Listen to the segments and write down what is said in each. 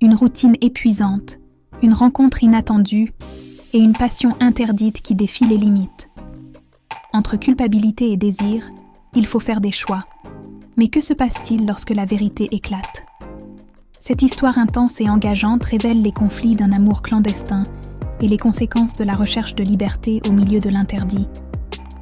une routine épuisante, une rencontre inattendue et une passion interdite qui défie les limites. Entre culpabilité et désir, il faut faire des choix. Mais que se passe-t-il lorsque la vérité éclate ? Cette histoire intense et engageante révèle les conflits d'un amour clandestin et les conséquences de la recherche de liberté au milieu de l'interdit.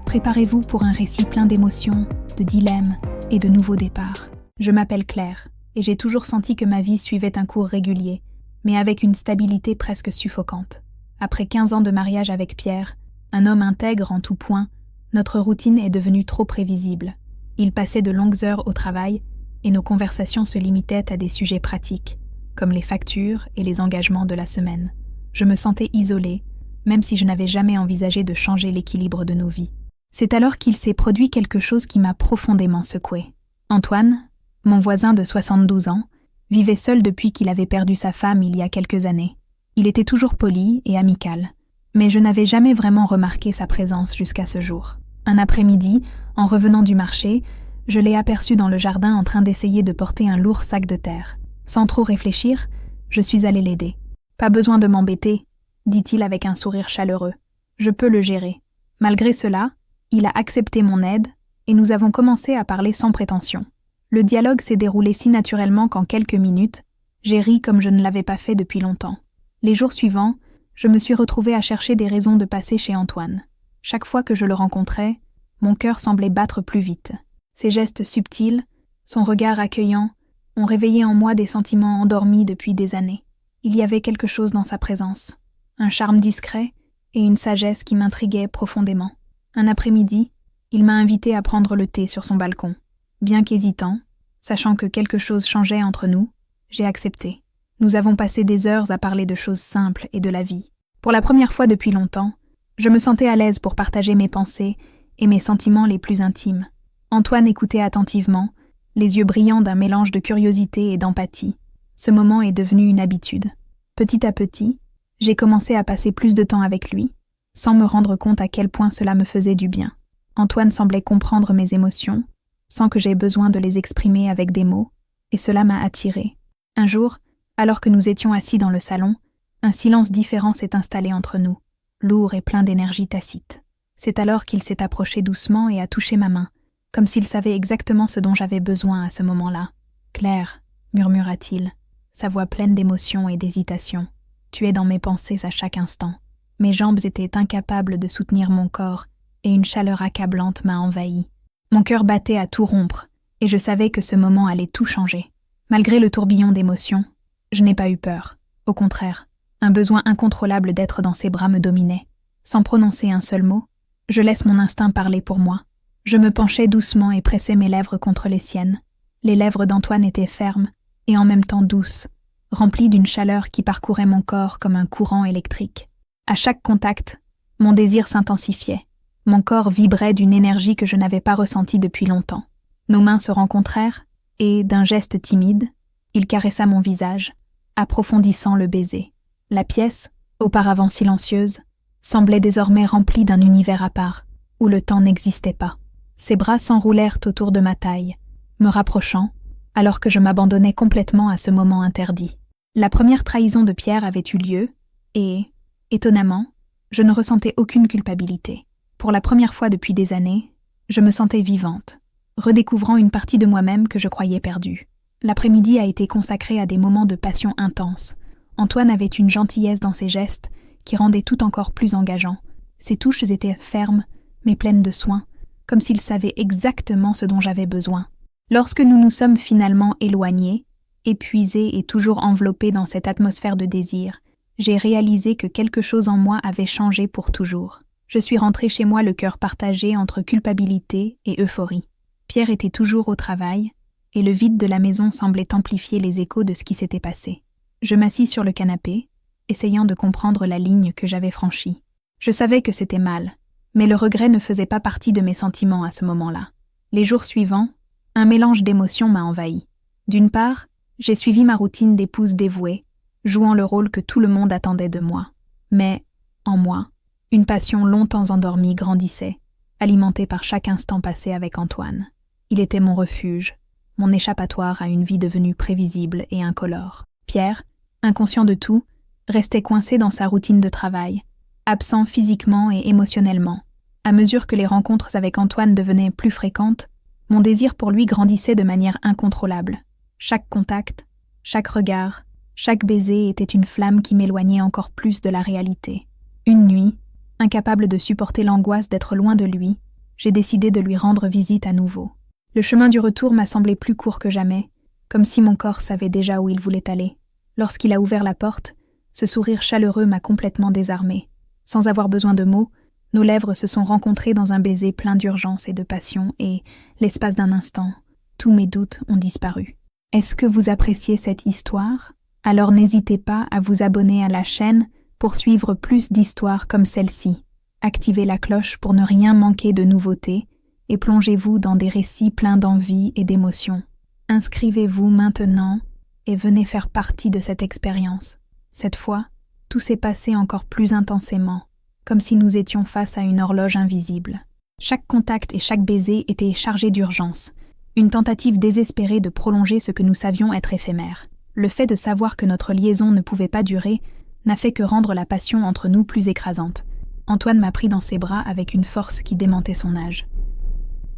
Préparez-vous pour un récit plein d'émotions, de dilemmes et de nouveaux départs. Je m'appelle Claire et j'ai toujours senti que ma vie suivait un cours régulier, mais avec une stabilité presque suffocante. Après 15 ans de mariage avec Pierre, un homme intègre en tout point, notre routine est devenue trop prévisible. Il passait de longues heures au travail et nos conversations se limitaient à des sujets pratiques, comme les factures et les engagements de la semaine. Je me sentais isolée, même si je n'avais jamais envisagé de changer l'équilibre de nos vies. C'est alors qu'il s'est produit quelque chose qui m'a profondément secouée. Antoine, mon voisin de 72 ans, vivait seul depuis qu'il avait perdu sa femme il y a quelques années. Il était toujours poli et amical, mais je n'avais jamais vraiment remarqué sa présence jusqu'à ce jour. Un après-midi, en revenant du marché, je l'ai aperçu dans le jardin en train d'essayer de porter un lourd sac de terre. Sans trop réfléchir, je suis allée l'aider. « Pas besoin de m'embêter », dit-il avec un sourire chaleureux. « Je peux le gérer. » Malgré cela, il a accepté mon aide et nous avons commencé à parler sans prétention. Le dialogue s'est déroulé si naturellement qu'en quelques minutes, j'ai ri comme je ne l'avais pas fait depuis longtemps. Les jours suivants, je me suis retrouvée à chercher des raisons de passer chez Antoine. Chaque fois que je le rencontrais, mon cœur semblait battre plus vite. Ses gestes subtils, son regard accueillant, ont réveillé en moi des sentiments endormis depuis des années. Il y avait quelque chose dans sa présence, un charme discret et une sagesse qui m'intriguaient profondément. Un après-midi, il m'a invité à prendre le thé sur son balcon. Bien qu'hésitant, sachant que quelque chose changeait entre nous, j'ai accepté. Nous avons passé des heures à parler de choses simples et de la vie. Pour la première fois depuis longtemps, je me sentais à l'aise pour partager mes pensées et mes sentiments les plus intimes. Antoine écoutait attentivement, les yeux brillants d'un mélange de curiosité et d'empathie. Ce moment est devenu une habitude. Petit à petit, j'ai commencé à passer plus de temps avec lui, sans me rendre compte à quel point cela me faisait du bien. Antoine semblait comprendre mes émotions, sans que j'aie besoin de les exprimer avec des mots, et cela m'a attirée. Un jour, alors que nous étions assis dans le salon, un silence différent s'est installé entre nous, lourd et plein d'énergie tacite. C'est alors qu'il s'est approché doucement et a touché ma main, comme s'il savait exactement ce dont j'avais besoin à ce moment-là. « Claire », murmura-t-il, sa voix pleine d'émotion et d'hésitation. « Tu es dans mes pensées à chaque instant. » Mes jambes étaient incapables de soutenir mon corps et une chaleur accablante m'a envahi. Mon cœur battait à tout rompre et je savais que ce moment allait tout changer. Malgré le tourbillon d'émotions, je n'ai pas eu peur. Au contraire, un besoin incontrôlable d'être dans ses bras me dominait. Sans prononcer un seul mot, je laisse mon instinct parler pour moi. Je me penchai doucement et pressai mes lèvres contre les siennes. Les lèvres d'Antoine étaient fermes et en même temps douces, remplies d'une chaleur qui parcourait mon corps comme un courant électrique. À chaque contact, mon désir s'intensifiait. Mon corps vibrait d'une énergie que je n'avais pas ressentie depuis longtemps. Nos mains se rencontrèrent et, d'un geste timide, il caressa mon visage, approfondissant le baiser. La pièce, auparavant silencieuse, semblait désormais remplie d'un univers à part, où le temps n'existait pas. Ses bras s'enroulèrent autour de ma taille, me rapprochant, alors que je m'abandonnais complètement à ce moment interdit. La première trahison de Pierre avait eu lieu, et, étonnamment, je ne ressentais aucune culpabilité. Pour la première fois depuis des années, je me sentais vivante, redécouvrant une partie de moi-même que je croyais perdue. L'après-midi a été consacré à des moments de passion intense. Antoine avait une gentillesse dans ses gestes qui rendait tout encore plus engageant. Ses touches étaient fermes, mais pleines de soin, comme s'il savait exactement ce dont j'avais besoin. Lorsque nous nous sommes finalement éloignés, épuisés et toujours enveloppés dans cette atmosphère de désir, j'ai réalisé que quelque chose en moi avait changé pour toujours. Je suis rentrée chez moi le cœur partagé entre culpabilité et euphorie. Pierre était toujours au travail, et le vide de la maison semblait amplifier les échos de ce qui s'était passé. Je m'assis sur le canapé, essayant de comprendre la ligne que j'avais franchie. Je savais que c'était mal, mais le regret ne faisait pas partie de mes sentiments à ce moment-là. Les jours suivants, un mélange d'émotions m'a envahi. D'une part, j'ai suivi ma routine d'épouse dévouée, jouant le rôle que tout le monde attendait de moi. Mais, en moi, une passion longtemps endormie grandissait, alimentée par chaque instant passé avec Antoine. Il était mon refuge, mon échappatoire à une vie devenue prévisible et incolore. Pierre, inconscient de tout, restait coincé dans sa routine de travail, absent physiquement et émotionnellement. À mesure que les rencontres avec Antoine devenaient plus fréquentes, mon désir pour lui grandissait de manière incontrôlable. Chaque contact, chaque regard, chaque baiser était une flamme qui m'éloignait encore plus de la réalité. Une nuit, incapable de supporter l'angoisse d'être loin de lui, j'ai décidé de lui rendre visite à nouveau. Le chemin du retour m'a semblé plus court que jamais, comme si mon corps savait déjà où il voulait aller. Lorsqu'il a ouvert la porte, ce sourire chaleureux m'a complètement désarmée. Sans avoir besoin de mots, nos lèvres se sont rencontrées dans un baiser plein d'urgence et de passion et, l'espace d'un instant, tous mes doutes ont disparu. Est-ce que vous appréciez cette histoire? Alors n'hésitez pas à vous abonner à la chaîne pour suivre plus d'histoires comme celle-ci. Activez la cloche pour ne rien manquer de nouveautés et plongez-vous dans des récits pleins d'envie et d'émotion. Inscrivez-vous maintenant et venez faire partie de cette expérience. Cette fois, tout s'est passé encore plus intensément, comme si nous étions face à une horloge invisible. Chaque contact et chaque baiser était chargé d'urgence, une tentative désespérée de prolonger ce que nous savions être éphémère. Le fait de savoir que notre liaison ne pouvait pas durer n'a fait que rendre la passion entre nous plus écrasante. Antoine m'a pris dans ses bras avec une force qui démentait son âge.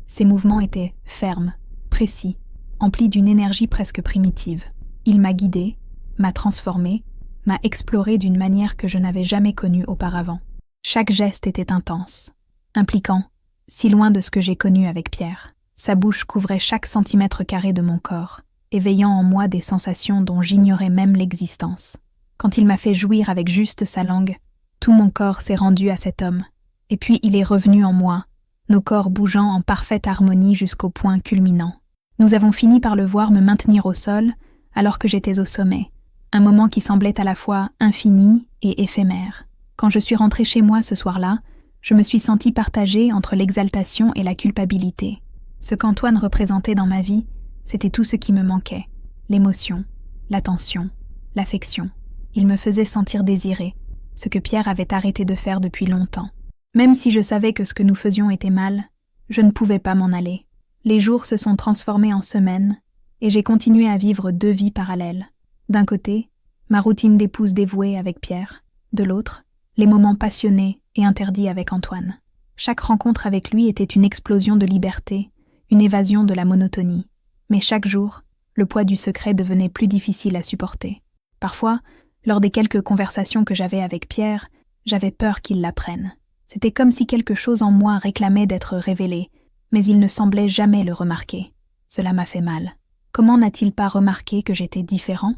Ses mouvements étaient fermes, précis, emplis d'une énergie presque primitive. Il m'a guidée, m'a transformée, m'a explorée d'une manière que je n'avais jamais connue auparavant. Chaque geste était intense, impliquant, si loin de ce que j'ai connu avec Pierre. Sa bouche couvrait chaque centimètre carré de mon corps, éveillant en moi des sensations dont j'ignorais même l'existence. Quand il m'a fait jouir avec juste sa langue, tout mon corps s'est rendu à cet homme, et puis il est revenu en moi, nos corps bougeant en parfaite harmonie jusqu'au point culminant. Nous avons fini par le voir me maintenir au sol, alors que j'étais au sommet, un moment qui semblait à la fois infini et éphémère. Quand je suis rentrée chez moi ce soir-là, je me suis sentie partagée entre l'exaltation et la culpabilité. Ce qu'Antoine représentait dans ma vie, c'était tout ce qui me manquait. L'émotion, l'attention, l'affection. Il me faisait sentir désirée, ce que Pierre avait arrêté de faire depuis longtemps. Même si je savais que ce que nous faisions était mal, je ne pouvais pas m'en aller. Les jours se sont transformés en semaines, et j'ai continué à vivre 2 vies parallèles. D'un côté, ma routine d'épouse dévouée avec Pierre. De l'autre, les moments passionnés et interdits avec Antoine. Chaque rencontre avec lui était une explosion de liberté, une évasion de la monotonie. Mais chaque jour, le poids du secret devenait plus difficile à supporter. Parfois, lors des quelques conversations que j'avais avec Pierre, j'avais peur qu'il l'apprenne. C'était comme si quelque chose en moi réclamait d'être révélé, mais il ne semblait jamais le remarquer. Cela m'a fait mal. Comment n'a-t-il pas remarqué que j'étais différent?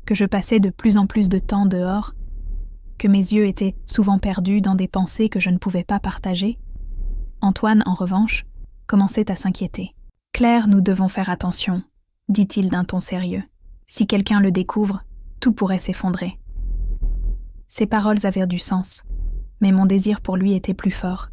Que je passais de plus en plus de temps dehors? Que mes yeux étaient souvent perdus dans des pensées que je ne pouvais pas partager? Antoine, en revanche, commençait à s'inquiéter. « Claire, nous devons faire attention, » dit-il d'un ton sérieux. « Si quelqu'un le découvre, tout pourrait s'effondrer. » Ces paroles avaient du sens, mais mon désir pour lui était plus fort.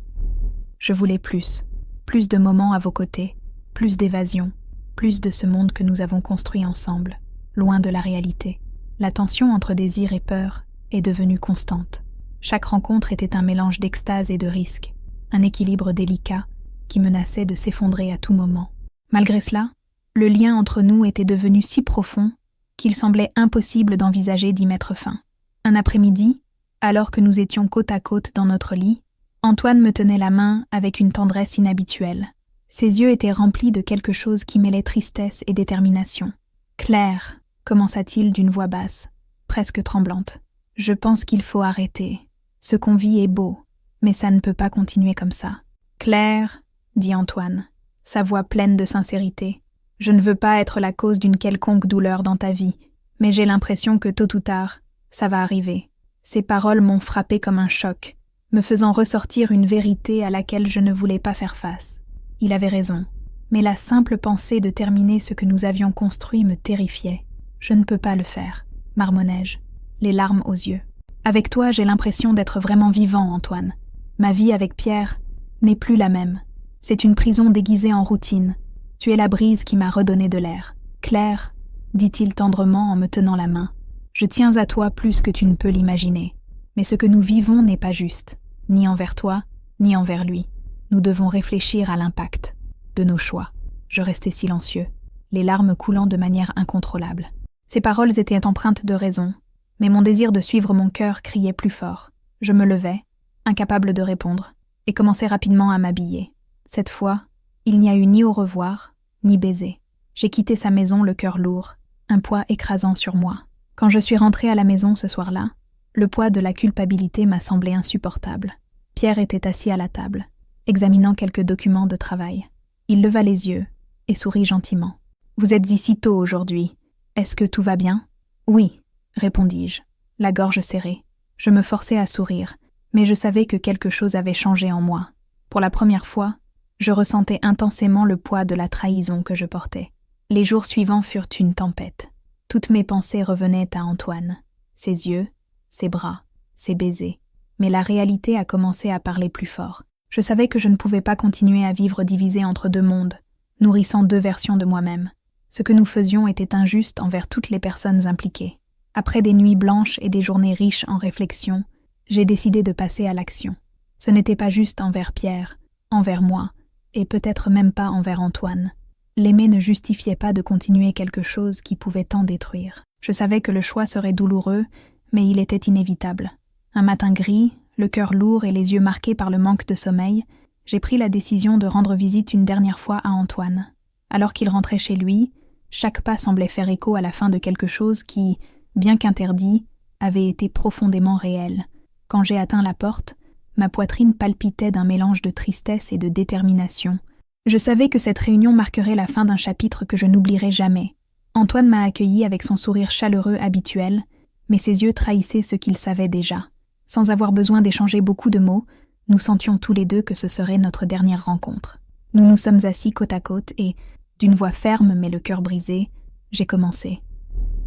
Je voulais plus de moments à vos côtés, plus d'évasion, plus de ce monde que nous avons construit ensemble, loin de la réalité. La tension entre désir et peur est devenue constante. Chaque rencontre était un mélange d'extase et de risque, un équilibre délicat qui menaçait de s'effondrer à tout moment. Malgré cela, le lien entre nous était devenu si profond qu'il semblait impossible d'envisager d'y mettre fin. Un après-midi, alors que nous étions côte à côte dans notre lit, Antoine me tenait la main avec une tendresse inhabituelle. Ses yeux étaient remplis de quelque chose qui mêlait tristesse et détermination. « Claire », commença-t-il d'une voix basse, presque tremblante, « je pense qu'il faut arrêter. Ce qu'on vit est beau, mais ça ne peut pas continuer comme ça. »« Claire », dit Antoine, sa voix pleine de sincérité, « je ne veux pas être la cause d'une quelconque douleur dans ta vie, mais j'ai l'impression que tôt ou tard, ça va arriver. » Ces paroles m'ont frappé comme un choc, me faisant ressortir une vérité à laquelle je ne voulais pas faire face. Il avait raison, mais la simple pensée de terminer ce que nous avions construit me terrifiait. Je ne peux pas le faire, marmonnai-je, les larmes aux yeux. Avec toi, j'ai l'impression d'être vraiment vivant, Antoine. Ma vie avec Pierre n'est plus la même. C'est une prison déguisée en routine. Tu es la brise qui m'a redonné de l'air. Claire, dit-il tendrement en me tenant la main, je tiens à toi plus que tu ne peux l'imaginer. Mais ce que nous vivons n'est pas juste, ni envers toi, ni envers lui. Nous devons réfléchir à l'impact de nos choix. Je restai silencieux, les larmes coulant de manière incontrôlable. Ces paroles étaient empreintes de raison, mais mon désir de suivre mon cœur criait plus fort. Je me levai, incapable de répondre, et commençai rapidement à m'habiller. Cette fois, il n'y a eu ni au revoir, ni baiser. J'ai quitté sa maison le cœur lourd, un poids écrasant sur moi. Quand je suis rentrée à la maison ce soir-là, le poids de la culpabilité m'a semblé insupportable. Pierre était assis à la table, examinant quelques documents de travail. Il leva les yeux et sourit gentiment. « Vous êtes ici tôt aujourd'hui. Est-ce que tout va bien ?»« Oui, » répondis-je, la gorge serrée. Je me forçais à sourire, mais je savais que quelque chose avait changé en moi. Pour la première fois, je ressentais intensément le poids de la trahison que je portais. Les jours suivants furent une tempête. Toutes mes pensées revenaient à Antoine. Ses yeux, ses bras, ses baisers. Mais la réalité a commencé à parler plus fort. Je savais que je ne pouvais pas continuer à vivre divisé entre deux mondes, nourrissant deux versions de moi-même. Ce que nous faisions était injuste envers toutes les personnes impliquées. Après des nuits blanches et des journées riches en réflexion, j'ai décidé de passer à l'action. Ce n'était pas juste envers Pierre, envers moi, et peut-être même pas envers Antoine. L'aimer ne justifiait pas de continuer quelque chose qui pouvait tant détruire. Je savais que le choix serait douloureux, mais il était inévitable. Un matin gris, le cœur lourd et les yeux marqués par le manque de sommeil, j'ai pris la décision de rendre visite une dernière fois à Antoine. Alors qu'il rentrait chez lui, chaque pas semblait faire écho à la fin de quelque chose qui, bien qu'interdit, avait été profondément réel. Quand j'ai atteint la porte, ma poitrine palpitait d'un mélange de tristesse et de détermination. Je savais que cette réunion marquerait la fin d'un chapitre que je n'oublierai jamais. Antoine m'a accueilli avec son sourire chaleureux habituel, mais ses yeux trahissaient ce qu'il savait déjà. Sans avoir besoin d'échanger beaucoup de mots, nous sentions tous les deux que ce serait notre dernière rencontre. Nous nous sommes assis côte à côte et, d'une voix ferme mais le cœur brisé, j'ai commencé.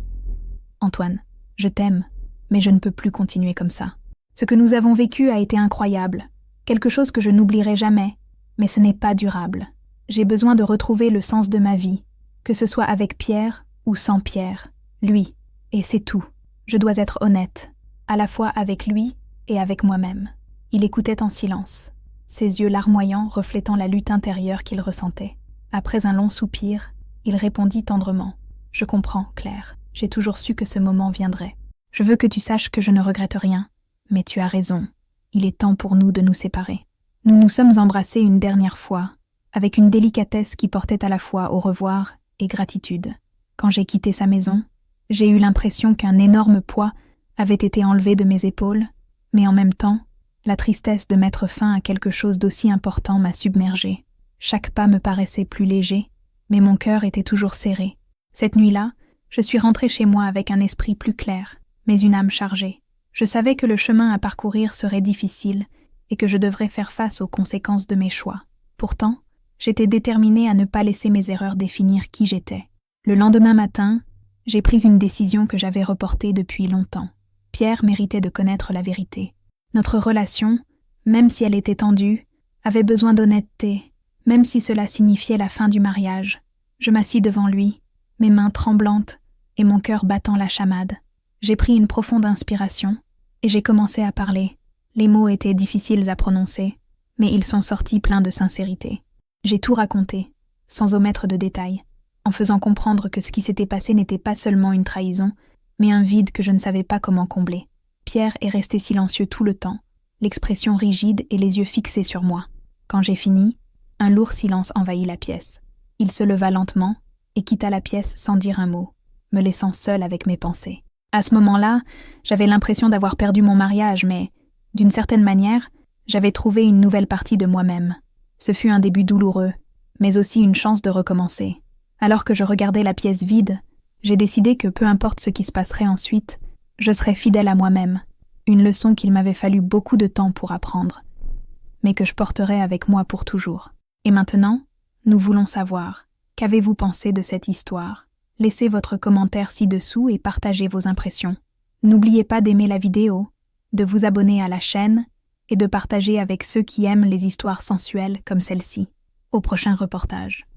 « Antoine, je t'aime, mais je ne peux plus continuer comme ça. Ce que nous avons vécu a été incroyable, quelque chose que je n'oublierai jamais, mais ce n'est pas durable. J'ai besoin de retrouver le sens de ma vie, que ce soit avec Pierre ou sans Pierre, lui, et c'est tout. Je dois être honnête, à la fois avec lui et avec moi-même. » Il écoutait en silence, ses yeux larmoyants reflétant la lutte intérieure qu'il ressentait. Après un long soupir, il répondit tendrement. « Je comprends, Claire. J'ai toujours su que ce moment viendrait. Je veux que tu saches que je ne regrette rien, mais tu as raison. Il est temps pour nous de nous séparer. » Nous nous sommes embrassés une dernière fois, avec une délicatesse qui portait à la fois au revoir et gratitude. Quand j'ai quitté sa maison, j'ai eu l'impression qu'un énorme poids avait été enlevé de mes épaules, mais en même temps, la tristesse de mettre fin à quelque chose d'aussi important m'a submergée. Chaque pas me paraissait plus léger, mais mon cœur était toujours serré. Cette nuit-là, je suis rentrée chez moi avec un esprit plus clair, mais une âme chargée. Je savais que le chemin à parcourir serait difficile et que je devrais faire face aux conséquences de mes choix. Pourtant, j'étais déterminée à ne pas laisser mes erreurs définir qui j'étais. Le lendemain matin, j'ai pris une décision que j'avais reportée depuis longtemps. Pierre méritait de connaître la vérité. Notre relation, même si elle était tendue, avait besoin d'honnêteté, même si cela signifiait la fin du mariage. Je m'assis devant lui, mes mains tremblantes et mon cœur battant la chamade. J'ai pris une profonde inspiration et j'ai commencé à parler. Les mots étaient difficiles à prononcer, mais ils sont sortis pleins de sincérité. J'ai tout raconté, sans omettre de détails, en faisant comprendre que ce qui s'était passé n'était pas seulement une trahison, mais un vide que je ne savais pas comment combler. Pierre est resté silencieux tout le temps, l'expression rigide et les yeux fixés sur moi. Quand j'ai fini, un lourd silence envahit la pièce. Il se leva lentement et quitta la pièce sans dire un mot, me laissant seule avec mes pensées. À ce moment-là, j'avais l'impression d'avoir perdu mon mariage, mais, d'une certaine manière, j'avais trouvé une nouvelle partie de moi-même. Ce fut un début douloureux, mais aussi une chance de recommencer. Alors que je regardais la pièce vide, j'ai décidé que peu importe ce qui se passerait ensuite, je serais fidèle à moi-même, une leçon qu'il m'avait fallu beaucoup de temps pour apprendre, mais que je porterais avec moi pour toujours. Et maintenant, nous voulons savoir, qu'avez-vous pensé de cette histoire ? Laissez votre commentaire ci-dessous et partagez vos impressions. N'oubliez pas d'aimer la vidéo, de vous abonner à la chaîne et de partager avec ceux qui aiment les histoires sensuelles comme celle-ci. Au prochain reportage.